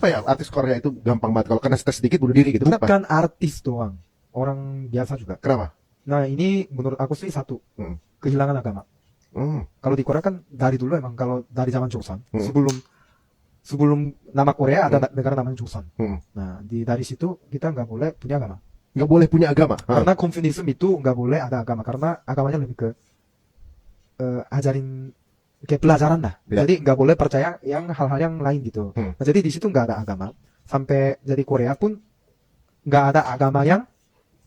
kenapa ya artis Korea itu gampang banget kalau kena stres sedikit bunuh diri gitu? Kenapa? Bukan artis doang, orang biasa juga. Kenapa? Nah ini menurut aku sih satu, kehilangan agama. Kalau di Korea kan dari dulu emang, kalau dari zaman Joseon, sebelum nama Korea ada negara namanya Joseon. Nah dari situ kita nggak boleh punya agama. Nggak boleh punya agama? Karena Confucianism itu nggak boleh ada agama, karena agamanya lebih ke ajarin kayak pelajaran lah. Ya. Jadi nggak boleh percaya yang hal-hal yang lain gitu. Nah jadi di situ nggak ada agama. Sampai jadi Korea pun nggak ada agama yang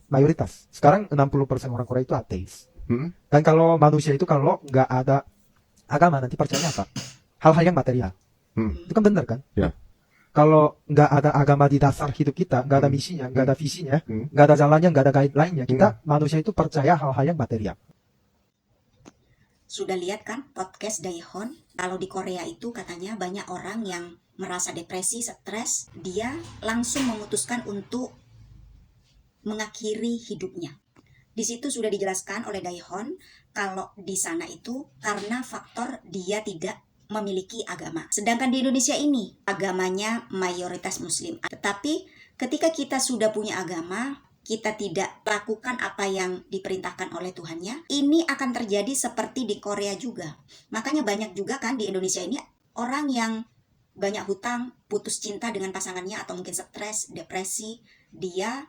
mayoritas. Sekarang 60% orang Korea itu ateis. Dan kalau manusia itu kalau nggak ada agama nanti percayanya apa? Hal-hal yang material. Itu kan benar kan? Ya. Kalau nggak ada agama di dasar hidup kita, nggak ada misinya, nggak ada visinya, nggak ada jalannya, nggak ada guideline-nya, kita manusia itu percaya hal-hal yang material. Sudah lihat kan podcast Daehon? Kalau di Korea itu katanya banyak orang yang merasa depresi, stres, dia langsung memutuskan untuk mengakhiri hidupnya. Di situ sudah dijelaskan oleh Daehon kalau di sana itu karena faktor dia tidak memiliki agama. Sedangkan di Indonesia ini agamanya mayoritas muslim. Tetapi ketika kita sudah punya agama, kita tidak lakukan apa yang diperintahkan oleh Tuhannya, ini akan terjadi seperti di Korea juga. Makanya banyak juga kan di Indonesia ini orang yang banyak hutang, putus cinta dengan pasangannya, atau mungkin stres, depresi, dia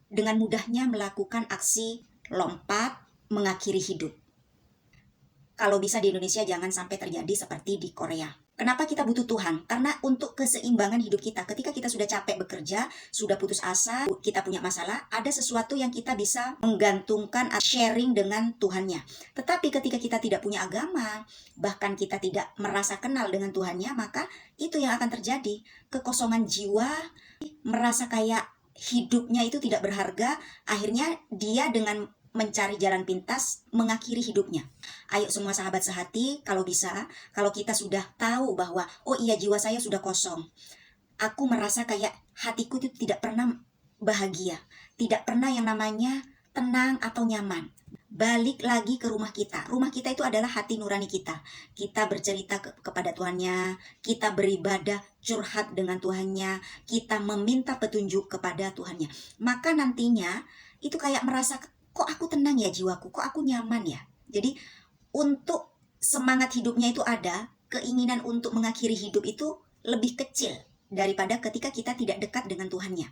dengan mudahnya melakukan aksi lompat mengakhiri hidup. Kalau bisa di Indonesia jangan sampai terjadi seperti di Korea. Kenapa kita butuh Tuhan? Karena untuk keseimbangan hidup kita, ketika kita sudah capek bekerja, sudah putus asa, kita punya masalah, ada sesuatu yang kita bisa menggantungkan, sharing dengan Tuhannya. Tetapi ketika kita tidak punya agama, bahkan kita tidak merasa kenal dengan Tuhannya, maka itu yang akan terjadi. Kekosongan jiwa, merasa kayak hidupnya itu tidak berharga, akhirnya dia dengan mencari jalan pintas, mengakhiri hidupnya. Ayo semua sahabat sehati, kalau bisa, kalau kita sudah tahu bahwa, oh iya jiwa saya sudah kosong. Aku merasa kayak hatiku itu tidak pernah bahagia. Tidak pernah yang namanya tenang atau nyaman. Balik lagi ke rumah kita. Rumah kita itu adalah hati nurani kita. Kita bercerita kepada Tuhannya, kita beribadah, curhat dengan Tuhannya, kita meminta petunjuk kepada Tuhannya. Maka nantinya, itu kayak merasa, kok aku tenang ya jiwaku, kok aku nyaman ya. Jadi untuk semangat hidupnya itu ada, keinginan untuk mengakhiri hidup itu lebih kecil daripada ketika kita tidak dekat dengan Tuhannya.